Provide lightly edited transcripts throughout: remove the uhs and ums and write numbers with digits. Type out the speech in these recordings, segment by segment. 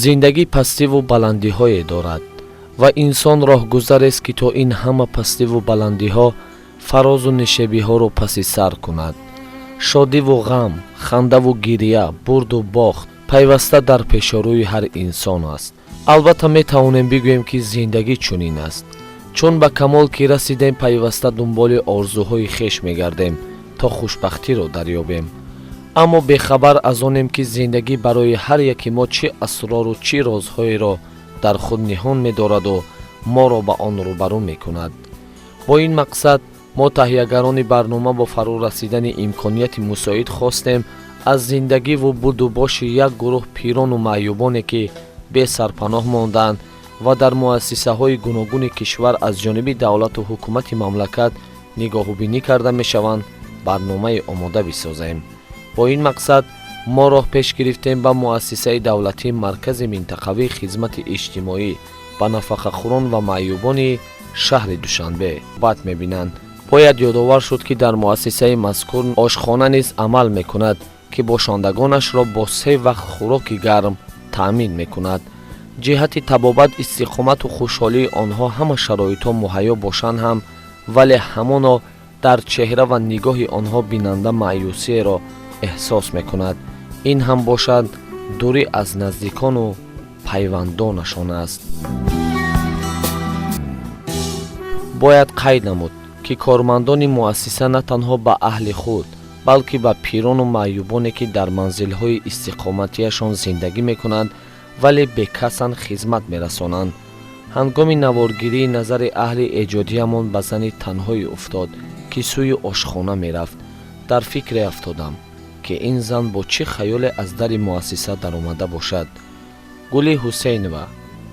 зиндагӣ пастиву баландиҳое дорад ва инсон роҳгузарест ки то ин ҳама пастиву баландиҳо фарозу нишебиҳоро паси сар кунад. шодиву ғам, хандаву гирия, бурду бохт пайваста дар пешорӯи ҳар инсон аст. албатта метавонем бигӯем ки зиндагӣ чунин аст. чун ба камол ки расидем, пайваста дунболи орзуҳои хеш мегардем то хушбахтиро дарёбем. аммо бехабар аз онем ки зиндагӣ барои ҳар яки мо чӣ асрору чӣ розҳоеро дар худ ниҳон медораду моро ба он рӯбарӯ мекунад. бо ин мақсад мо таҳиягарони барнома бо фарӯ расидани имконияти мусоид хостем аз зиндагиву будубоши як гурӯҳ пирону маъюбоне ки бесарпаноҳ мондаанд ва дар муассисаҳои гуногуни кишвар аз ҷониби давлату ҳукумати мамлакат нигоҳубинӣ карда мешаванд, барномаи омода бисозем. бо ин мақсад мо роҳ пеш гирифтем ба муассисаи давлатии маркази минтақавии хизмати иҷтимоӣ ба нафақахӯрон ва маъюбони шаҳри Душанбе бад мебинанд. бояд ёдовар шуд ки дар муассисаи мазкур ошхона низ амал мекунад ки бошандагонашро бо 3 вақт хӯроки гарм таъмин мекунад. ҷиҳати табобат, истиқомату хушҳолии онҳо ҳама шароитҳо муҳайё бошанд ҳам, вале ҳамоно дар чеҳра ва нигоҳи онҳо бинанда маъюсиеро эҳсос мекунад. ин ҳам бошад дурӣ аз наздикону пайвандонашон аст. бояд қайд намуд ки кормандони муассиса на танҳо ба аҳли худ, балки ба пирону маъюбоне ки дар манзилҳои истиқоматиашон зиндагӣ мекунанд вале бекасан хизмат мерасонанд. ҳангоми наворгирии назари аҳли эҷодиямон ба зани танҳое уфтод ки сӯи ошхона мерафт. дар фикре афтодам ки ин зан бо чӣ хаёле аз дари муассиса даромада бошад. Гули Ҳусейнова,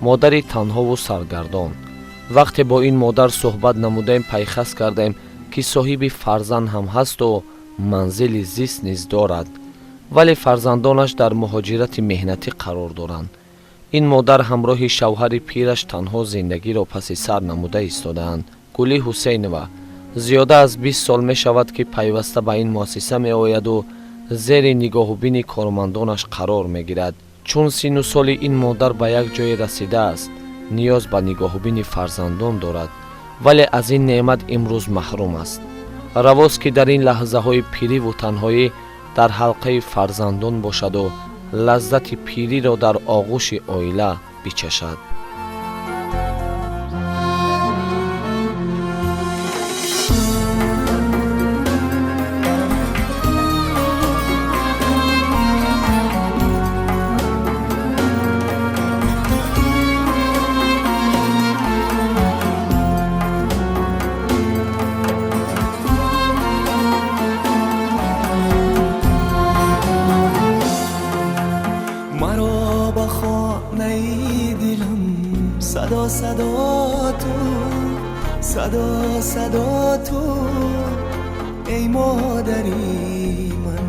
модари танҳову саргардон. вақте бо ин модар суҳбат намудем, пайхас кардем ки соҳиби фарзанд ҳам ҳасту манзили зист низ дорад, вале фарзандонаш дар муҳоҷирати меҳнатӣ қарор доранд. ин модар ҳамроҳи шавҳари пираш танҳо зиндагиро паси сар намуда истодаанд. Гули Ҳусейнова зиёда аз 20 сол мешавад ки пайваста ба ин муассиса меояду зери нигоҳубини кормандонаш қарор мегирад. чун сину соли ин модар ба як ҷое расидааст, ниёз ба нигоҳубини фарзандон дорад, вале аз ин неъмат имрӯз маҳрум аст. равост ки дар ин лаҳзаҳои пириву танҳоӣ дар ҳалқаи фарзандон бошаду лаззати пириро дар оғӯши оила бичашад. صدا تو ای مادری من،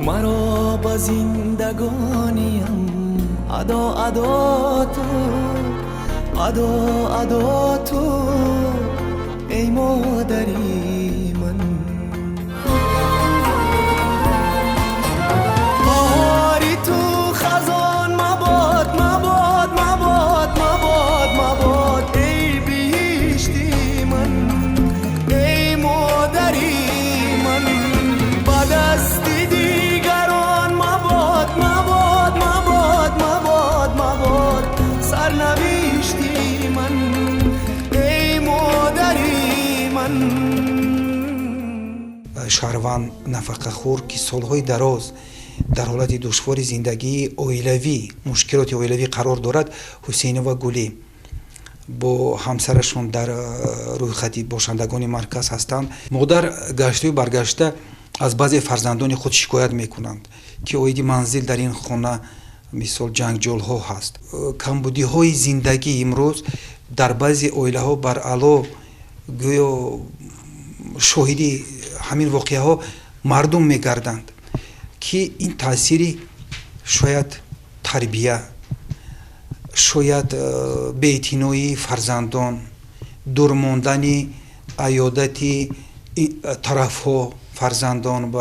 مرا با زندگانیم ادا تو ای مادری من. بهاری تو خزان مباد ای بهشتی من، ای مادری من. با دست دیگران مباد سرنوشتی من، ای مادری من. شهروند نفقه‌خوار که سالهای دراز در حالت دشوار زندگی اویلوی، مشکلات اویلوی قرار دارد، حسینова گلی با همسرشون در روی خط باشندگان مرکز هستند. مادر گشته و برگشته از بعضی فرزندان خود شکایت میکنند که اویدی منزل در این خانه مثال جنگجول ها هست. کمبودی های زندگی امروز در بعضی اویله ها بر علا گویا شاهدی همین واقعه ها مردم میگردند که این تأثیری شاید تربیه، شاید بی‌اعتنایی فرزندان، دور ماندن عیادتی طرف ها فرزندان و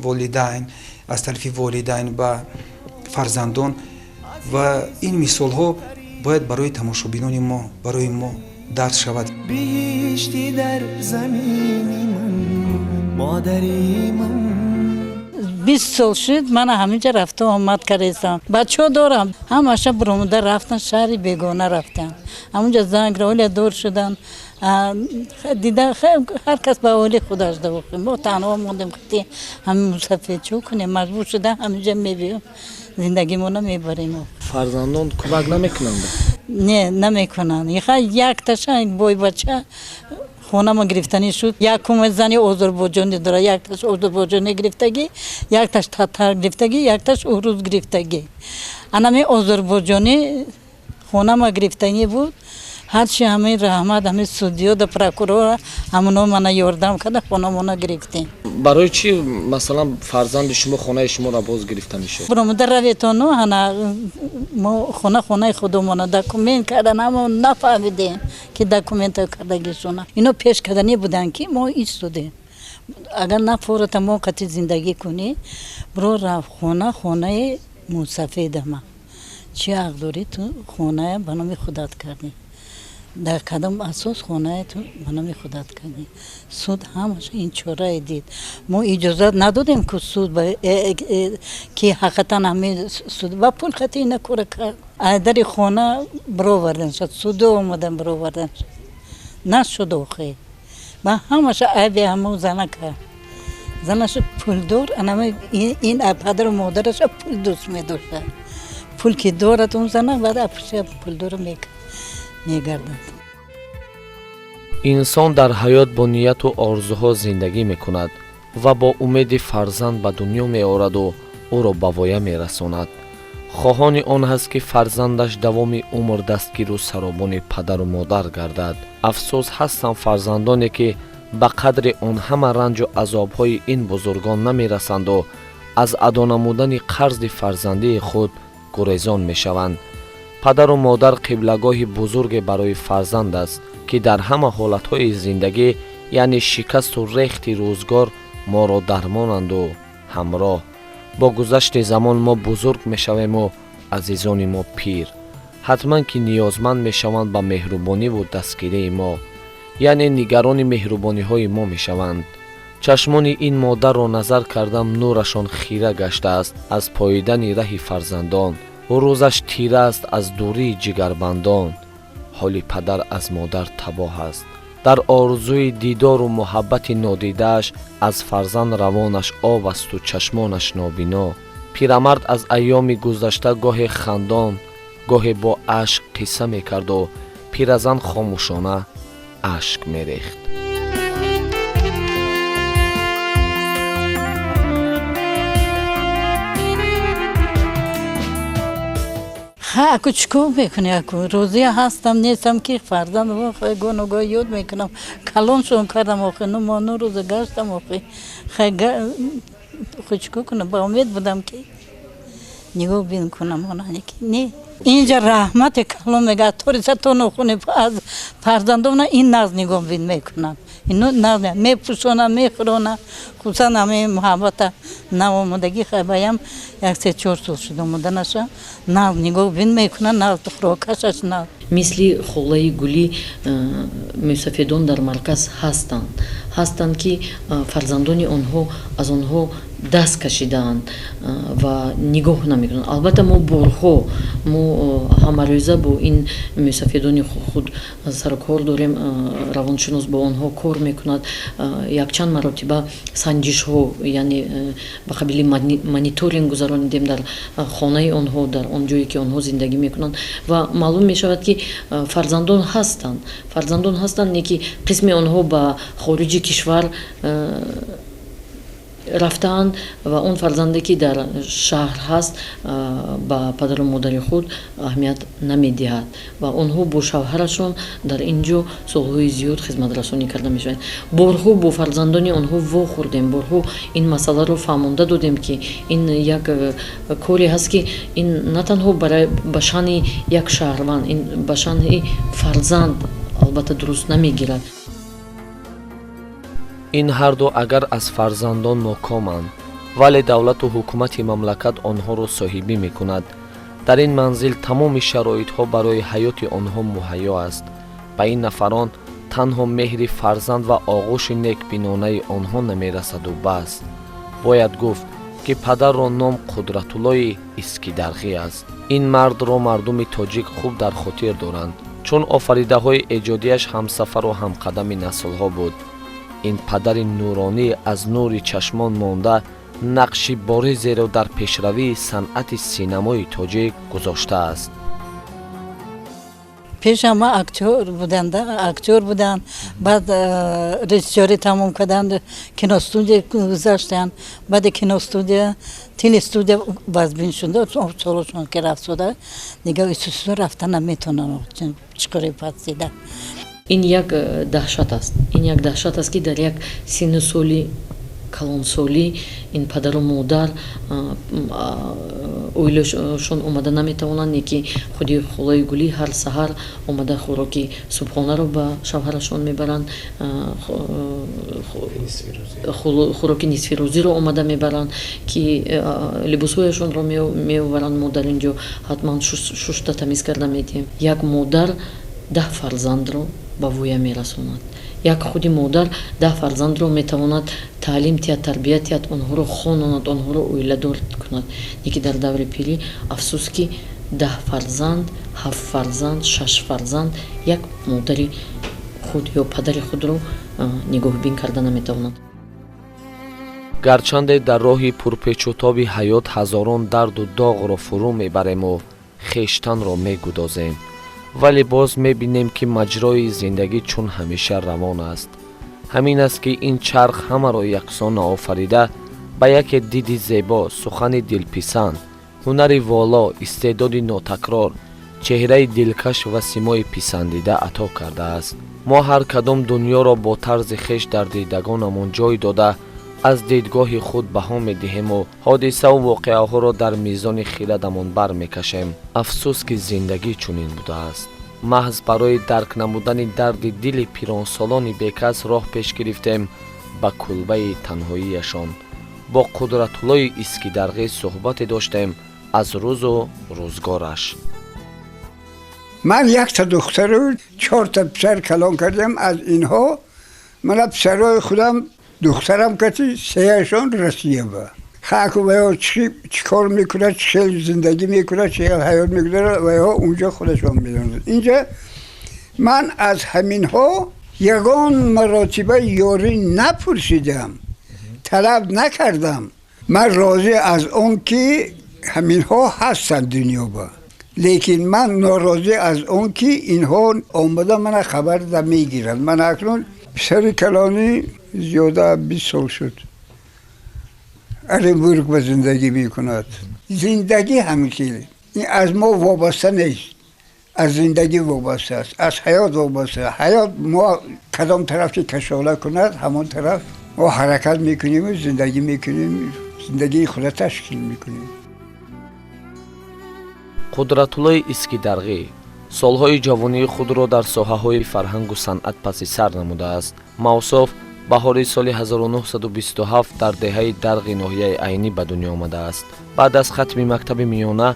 والدین аз тарафи волидайн ба фарзандон ва ин мисолҳо бояд барои тамошобинони мо барои мо дарс шавад. بهشتی در زمینی من مادری من 20 سال شد من همینجا رفتم آمد کردم. بچه دارم همش برموده رفتن شهری بیگانه رفتن. همونجا زنگ را دور شدن. دیدن هر کس به اولی خودش دوخیم. ما تنها موندیم خطی همین مسافر چو کنیم مجبور شدن همینجا میبیم. زندگیمونو میبریم. فرزندان کمک نمیکنند؟ نه نمیکنن. یک تاشن بای بچه خونه ما گرفتنی شد. یک کم زنی آذربایجانی داره، یک تاش آذربایجانی گرفتگی، یک تاش تاتار گرفتگی، یک تاش اوروز گرفتگی. آنمی آذربایجانی خونه ما گرفتنی بود. هرچی همین رحمت همین سودیو د پروکورور همونو منو یاردم کرده خونه منو گرفتیم. برای چی مثلا فرزند شما خونه شما را باز گرفتنی شد؟ برادر رویتونو هنا ما خونه خودمون داکومنت کردن اما نفهمیدیم که داکومنت کردگیشون. اینو پیش کردنی بودن که ما ایستادیم. اگر نفورت ما قطع زندگی کنی برو رفت خونه مسافر ما. چی حق داری تو خونه بنام خودت کردی؟ در کدام اساس خونه تو بنام خودت کردی؟ سود همش این چوره دید. ما اجازه ندادیم که سود که حقیقتا همه سود و پول خطی نکوره کرد. در خونه برو وردن شد. سود اومدن برو وردن شد. نشد آخه. و همش عیبی همون زنه کرد. زنش پول دار. این پدر و مادرش پول دوست می داشته. پول که دارد اون زنه بعد اپشه پول دار میگردد. انسان در حیات با نیت و آرزوها زندگی میکند و با امید فرزند به دنیا میآورد و او را به وایه میرساند. خواهان آن هست که فرزندش دوام عمر دستگیر و سرابان پدر و مادر گردد. افسوس هستند فرزندانی که به قدر آن همه رنج و عذابهای این بزرگان نمیرسند و از ادا نمودن قرض فرزندی خود گریزان میشوند. پدر و مادر قبلگاه بزرگ برای فرزند است که در همه حالتهای زندگی یعنی شکست و ریخت روزگار ما را درمانند و همراه. با گذشت زمان ما بزرگ میشویم و عزیزان ما پیر. حتما که نیازمند میشوند به مهربانی و دستگیری ما، یعنی نگران مهربانی های ما میشوند. چشمان این مادر را نظر کردم نورشان خیره گشته است از پاییدن ره فرزندان و روزش تیره است از دوری جگربندان. حال پدر از مادر تباه است. در آرزوی دیدار و محبت نادیده‌اش از فرزند روانش آب است و چشمانش نابینا. پیرمرد از ایام گذشته گاه خندان گاه با اشک قصه میکرد و پیرزن خاموشانه اشک میریخت. اکو چکو میکنی اکو روزی هستم نیستم که فرزند و گونگاه یاد میکنم کلان شون کردم آخه نو روز گشتم آخه خود چکو کنم با امید بودم که نگاه بین کنم آنها که نه اینجا رحمت کلان میگه طوری تو نخونه از فرزندم این ناز نگاه بین میکنم اینو ناز میپوشونم میخورونم خصوصا همه محبت نوامدگی خیبایم 1-4 سال شده اومدنش ناز نگاه بین میکنن ناز خوراکش ناز مثل خولای گلی مسافران در مرکز هستند که فرزندان آنها از آنها دست کشیدند و نگاه نمیکنند. البته ما برها ما همروزه با این مسافران خود سرکار داریم. روانشناس با آنها کار میکند. یک چند مرتبه سنجش ها یعنی به قبیل مانیتورینگ گذراندیم در خانه آنها در آن جایی که آنها زندگی میکنند و معلوم میشود که فرزندان هستند که قسم آنها به خارج کشور رفتند و اون فرزندی که در شهر هست با پدر و مادر خود اهمیت نمیدهد و آنها با شوهرشون در اینجا سالهای زیاد خدمت رسانی کرده میشوند. بارها با فرزندان آنها وا خوردیم، بارها این مسئله رو فهمانده دادیم که این یک کاری هست که این نه تنها برای بشان یک شهروند، این بشان فرزند البته درست نمیگیرد. این هر دو اگر از فرزندان ناکامند вале давлату ҳукумати мамлакат онҳоро соҳибӣ мекунад. дар ин манзил тамоми шароитҳо барои ҳаёти онҳо муҳайё аст. ба ин нафарон танҳо меҳри фарзанд ва оғӯши некбинонаи онҳо намерасаду бас. бояд гуфт ки падарро ном Қудратуллои Искидарғӣ аст. ин мардро мардуми тоҷик хуб дар хотир доранд, чун офаридаҳои эҷодияш ҳамсафару ҳамқадами наслҳо буд. ин падари нуронӣ аз нури чашмон монда нақши боризеро дар пешравии санъати синамои тоҷик гузоштааст. پیش ما اکتور بودن بعد رژیسوری تموم کردن کینوستودیو گذاشتن بعد کینوستودیو تین استودیو بازبین شده سالشون که رفت شده دیگه استودیو رفتن نمیتونن چیکاری پسیده ин як даҳшат аст. ин як даҳшат аст ки дар як синну соли калонсолӣ ин падару модар оилашон омада наметавонанд, неки худи хулои гулӣ ҳар саҳар омада хӯроки субҳонаро ба шавҳарашон мебаранд, хӯроки нисфирӯзиро омада мебаранд, ки либосҳояшонро меоваранд. мо дар ин ҷо ҳатман шушта тамиз карда медиҳем. як модар 10 фарзандро ба воя мерасонад. як худи модар 10 фарзандро метавонад таълим тиҳад, тарбия тиҳад, онҳоро хононад, онҳоро оиладор кунад. неки дар даври пирӣ афсӯс ки 10 фарзанд, 7 фарзанд, 6 фарзанд як модари худ ё падари худро нигоҳбин карда наметавонад. гарчанде дар роҳи пурпечутоби ҳаёт ҳазорон дарду доғро фурӯ мебарему хештанро мегудозем, вале боз мебинем ки маҷрои зиндагӣ чун ҳамеша равон аст. ҳамин аст ки ин чарх ҳамаро яксон наофарида ба яке диди зебо, сухани дилписанд, ҳунари воло, истеъдоди нотакрор, чеҳраи дилкаш ва симои писандида ато кардааст. мо ҳар кадом дуньёро бо тарзи хеш дар дидагонамон ҷой дода аз дидгоҳи худ баҳо медиҳему ҳодисаву воқеаҳоро дар мизони хирадамон бармекашем. афсӯс ки зиндагӣ чунин будааст. маҳз барои дарк намудани дарди дили пиронсолони бекас роҳ пеш гирифтем ба кулбаи танҳоияшон. бо Қудратуллои Искидарғӣ суҳбате доштем аз рӯзу рӯзгораш. ман якта духтару 4 писар калон кардам. аз инҳо мана писарои худам духтарам кати 3-яшон Россия ба. хаку ваё чӣ кор мекунад, чӣ хел зиндагӣ мекунад, чӣ хел ҳаёт мегузарад, ваё унҷо худашон медонад. инҷа ман аз ҳаминҳо ягон маротиба ёрӣ напурсидам, талаб накардам. ман розӣ аз он ки ҳаминҳо ҳастанд дунёба, лекин ман норозӣ аз он ки инҳо омада мана хабар намегиранд. ман акнун писари калонӣ зиёда 20 сол шуд Оренбург ба зиндагӣ мекунад. зиндагӣ ҳамин аз мо вобаста нест, аз зиндагӣ вобаста аст, аз ҳаёт вобаста. ҳаёт мо кадом тараф ки кашола кунад ҳамон тараф мо ҳаракат мекунему, зиндагӣ мекунем, зиндагии худа ташкил мекунем. Қудратуллои Искидарғӣ солҳои ҷавонии худро дар соҳаҳои фарҳангу санъат паси сар намудааст. мавсуф баҳори соли 1927 дар деҳаи Дарғи ноҳияи Айнӣ ба дунё омадааст. баъд аз хатми мактаби миёна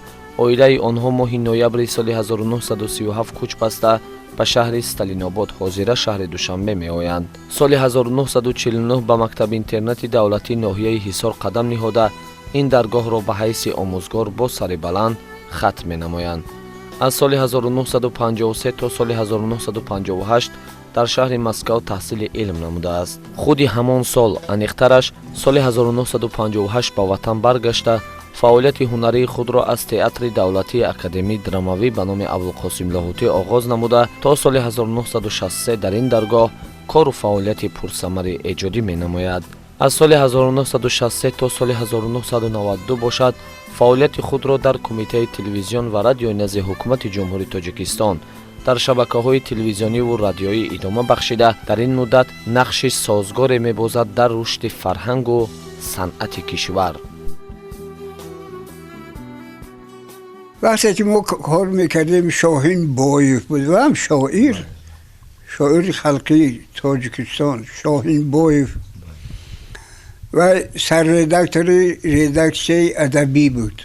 оилаи онҳо моҳи ноябри соли 1937 кӯч баста ба шаҳри Сталинобод, ҳозира шаҳри Душанбе меоянд. соли 1949 ба мактаби интернати давлатии ноҳияи Ҳисор қадам ниҳода ин даргоҳро ба ҳайси омӯзгор бо сари баланд хатм менамоянд. аз соли 1953 то соли 1958 дар шаҳри Москав таҳсили илм намудааст. худи ҳамон сол, аниқтараш соли 1958 ба ватан баргашта фаъолияти ҳунарии худро аз театри давлатии академии драмавӣ ба номи Абулқосим Лоҳутӣ оғоз намуда то соли 1963 дар ин даргоҳ кору фаъолияти пурсамари эҷодӣ менамояд. аз соли 1963 то соли 1992 бошад фаъолияти худро дар кумитаи телевизион ва радиои назди ҳукумати ҷумҳурии Тоҷикистон дар шабакаҳои телевизиониву радиоӣ идома бахшида дар ин муддат нақши созгоре мебозад дар рушди фарҳангу санъати кишвар. вақте ки мо кор мекардем Шоҳин Боев буд ва ҳам шоири халқии Тоҷикистон Шоҳин Боев و سرردکتر ردکشی ادبی بود.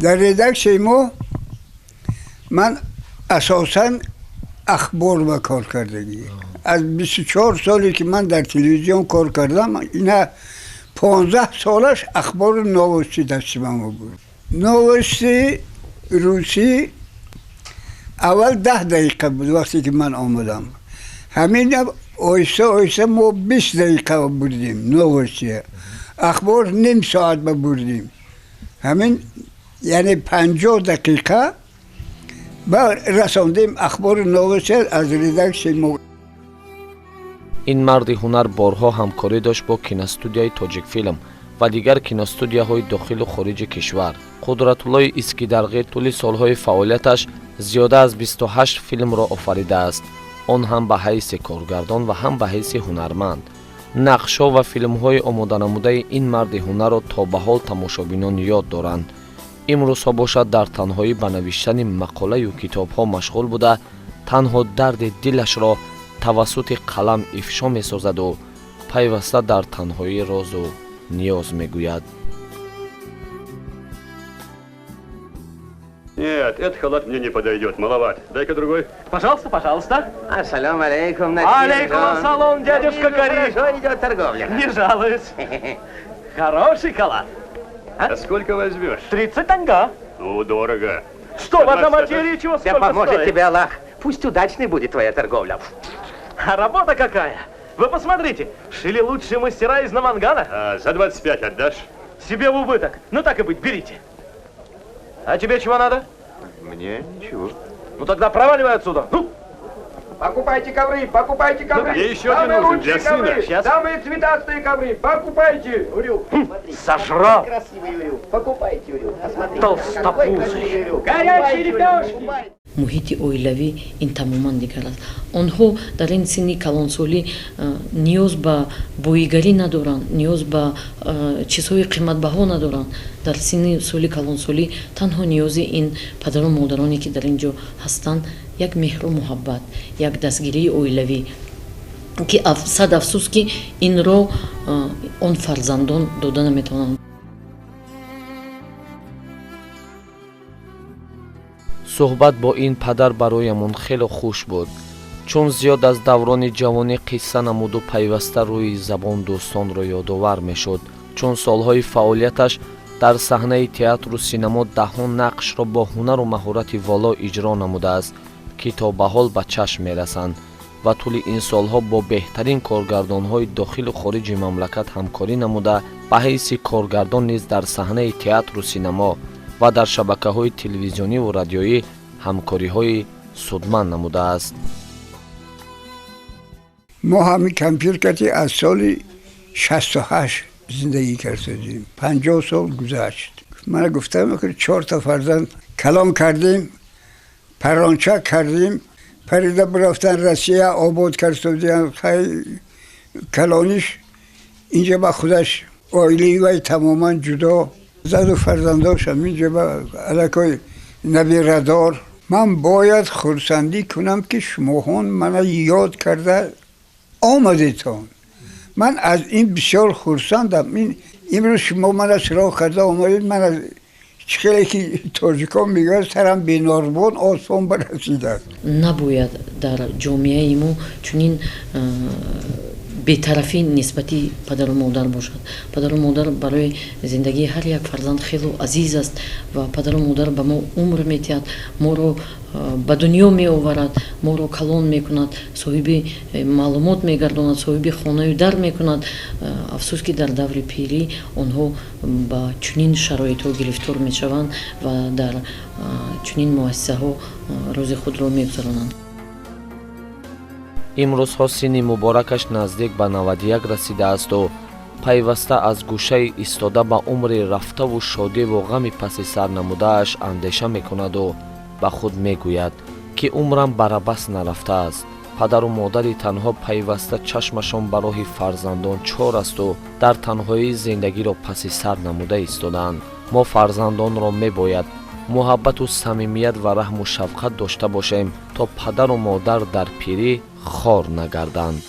در ردکشی ما من اساساً اخبار و کار کردگی. از 24 سالی که من در تلویزیون کار کردم اینا 15 سالش اخبار نوستی دست من بود. نوستی روسی اول 10 دقیقه بود وقتی که من آمدم. همین آیسته ما 20 دقیقه بردیم نوستی. اخبار نیم ساعت بردیم. همین یعنی 50 دقیقه با رساندیم اخبار نوستی از ردکشی ما. این مرد هنر بارها همکاری داشت با کینوستودیای تاجیک فیلم و دیگر کینوستودیاهای داخل و خارج کشور. قدرت‌الله اسکندرغی طول سالهای فعالیتش زیاده از 28 فیلم را آفریده است. آن هم به حیث کارگردان و هم به حیث هنرمند. نقش‌ها و فیلم‌های آماده نموده این مرد هنر را تا به حال تماشابینان یاد دارند. امروزها باشد در تنهایی به نوشتن مقاله و کتاب‌ها مشغول بوده، تنها درد دلش را توسط قلم افشا می‌سازد و پیوسته در تنهایی راز و نیاز می‌گوید. Нет, этот халат мне не подойдет, маловат. Дай-ка другой. Пожалуйста, пожалуйста. Ассаляму алейкум. Алейкум ассалам, дядюшка Карим. Хорошо идет торговля. Не жалуюсь. Хороший халат. А сколько возьмешь? 30 танга. Ну, дорого. Что в этом материи чего Да сколько поможет стоит? тебе Аллах. Пусть удачной будет твоя торговля. А работа какая? Вы посмотрите, шили лучшие мастера из Намангана. А за 25 отдашь? Себе в убыток. Ну так и быть, берите. А тебе чего надо? Мне ничего. Ну тогда проваливай отсюда. Ну! Покупайте ковры, покупайте ковры. Мне еще один нужен для сына. Сейчас. Самые цветастые ковры, покупайте. Сожрал. Красивый, Юрий. Покупайте, Юрий. Посмотрите. Толстопузый. Горячие лепешки. муҳити оилавӣ ин тамоман дигар аст. онҳо дар ин синни калонсолӣ ниёз ба боигарӣ надоранд, ниёз ба чизҳои қиматбаҳо надоранд. дар синни соли калонсолӣ танҳо ниёзи ин падару модароне ки дар ин ҷо ҳастанд як меҳру муҳаббат, як дастгирии оилавӣ ки сад афсус ки инро он фарзандон дода наметавонанд. суҳбат бо ин падар бароямон хеле хуш буд, чун зиёд аз даврони ҷавонӣ қисса намуду пайваста рӯи забон дӯстонро ёдовар мешуд, чун солҳои фаъолияташ дар саҳнаи театру синемо даҳон нақшро бо ҳунару маҳорати воло иҷро намудааст, ки то ба ҳол ба чашм мерасанд ва тӯли ин солҳо бо беҳтарин коргардонҳои дохилу хориҷи мамлакат ҳамкорӣ намуда ба ҳайси коргардон низ дар саҳнаи театру синемо ва дар шабакаҳои телевизиониву радиоӣ ҳамкориҳои судманд намудааст. мо ҳамин компютеркати аз соли 68 зиндагӣ кардем. 50 сол гузашт. ман гуфтам 4 та фарзанд калон кардем, паронча кардем, парида бирафтан Россия обод кардем. калониш инҷа ба худаш оилаи вай тамоман ҷудо. заду фарзандошам инҷа ба алакои набирадор. ман бояд хурсандӣ кунам ки шумоҳон мана ёд карда омадетон. ман аз ин бисёр хурсандам. имрӯз шумо мана суроғ карда омадед. ман аз чихеле ки тоҷикон мегӯяд сарам бенорбон осон барасидааст. набояд дар ҷомеаи мо чунин бетарафӣ нисбати падару модар бошад. падару модар барои зиндагии ҳар як фарзанд хело азиз аст ва падару модар ба мо умр метиҳад, моро ба дунё меоварад, моро калон мекунад, соҳиби маълумот мегардонад, соҳиби хонаю дар мекунад. афсус ки дар даври пирӣ онҳо ба чунин шароитҳо гирифтор мешаванд ва дар чунин муассисаҳо рӯзи худро мегузаронанд. имрӯзҳо синни муборакаш наздик ба 91 расидаасту пайваста аз гӯшаи истода ба умри рафтаву шодиву ғами паси сар намудааш андеша мекунаду ба худ мегӯяд ки умрам барабас нарафтааст. падару модари танҳо пайваста чашмашон ба роҳи фарзандон чор асту дар танҳоӣ зиндагиро паси сар намуда истодаанд. мо фарзандонро мебояд муҳаббату самимият ва раҳму шафқат дошта бошем то падару модар дар пирӣ хор нагарданд.